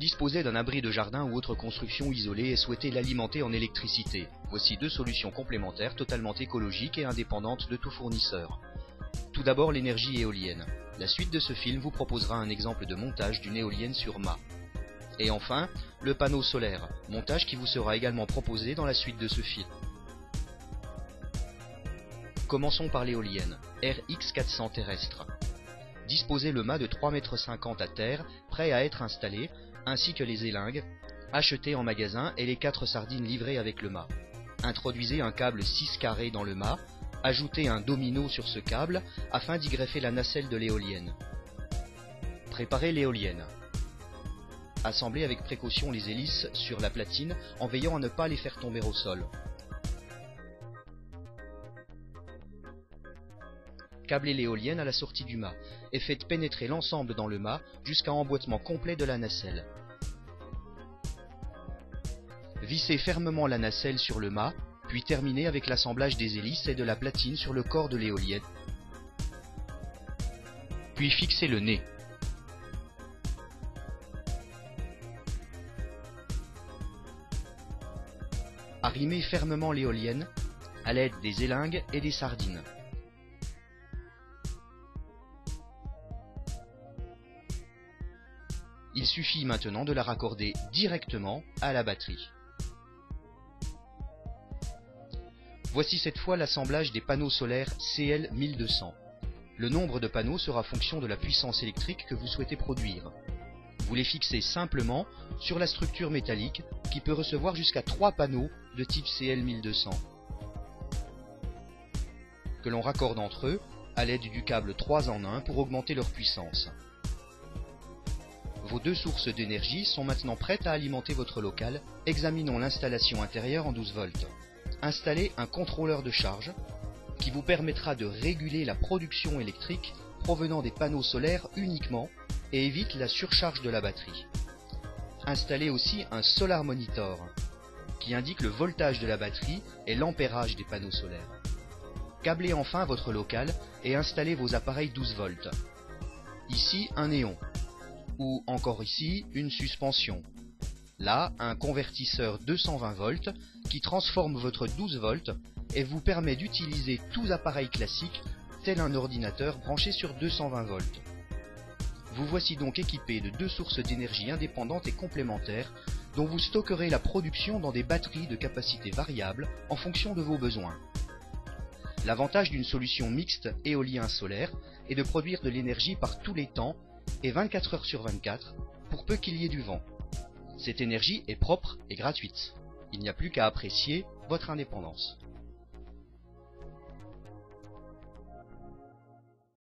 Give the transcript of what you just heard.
disposez d'un abri de jardin ou autre construction isolée et souhaitez l'alimenter en électricité. Voici deux solutions complémentaires totalement écologiques et indépendantes de tout fournisseur. Tout d'abord, l'énergie éolienne. La suite de ce film vous proposera un exemple de montage d'une éolienne sur mât. Et enfin, le panneau solaire, montage qui vous sera également proposé dans la suite de ce film. Commençons par l'éolienne, RX400 terrestre. Disposez le mât de 3,50 m à terre, prêt à être installé, ainsi que les élingues, achetées en magasin et les 4 sardines livrées avec le mât. Introduisez un câble 6 carré dans le mât, ajoutez un domino sur ce câble afin d'y greffer la nacelle de l'éolienne. Préparez l'éolienne. Assemblez avec précaution les hélices sur la platine en veillant à ne pas les faire tomber au sol. Câblez l'éolienne à la sortie du mât et faites pénétrer l'ensemble dans le mât jusqu'à emboîtement complet de la nacelle. Vissez fermement la nacelle sur le mât, puis terminez avec l'assemblage des hélices et de la platine sur le corps de l'éolienne. Puis fixez le nez. Arrimez fermement l'éolienne à l'aide des élingues et des sardines. Il suffit maintenant de la raccorder directement à la batterie. Voici cette fois l'assemblage des panneaux solaires CL1200. Le nombre de panneaux sera fonction de la puissance électrique que vous souhaitez produire. Vous les fixez simplement sur la structure métallique qui peut recevoir jusqu'à 3 panneaux de type CL1200, que l'on raccorde entre eux à l'aide du câble 3 en 1 pour augmenter leur puissance. Vos deux sources d'énergie sont maintenant prêtes à alimenter votre local. Examinons l'installation intérieure en 12 volts. Installez un contrôleur de charge qui vous permettra de réguler la production électrique provenant des panneaux solaires uniquement et évite la surcharge de la batterie. Installez aussi un Solar Monitor qui indique le voltage de la batterie et l'ampérage des panneaux solaires. Câblez enfin votre local et installez vos appareils 12 volts. Ici un néon, ou encore ici une suspension. Là, un convertisseur 220 volts qui transforme votre 12 volts et vous permet d'utiliser tous appareils classiques tel un ordinateur branché sur 220 volts. Vous voici donc équipé de deux sources d'énergie indépendantes et complémentaires dont vous stockerez la production dans des batteries de capacité variable en fonction de vos besoins. L'avantage d'une solution mixte éolien-solaire est de produire de l'énergie par tous les temps et 24 heures sur 24 pour peu qu'il y ait du vent. Cette énergie est propre et gratuite. Il n'y a plus qu'à apprécier votre indépendance.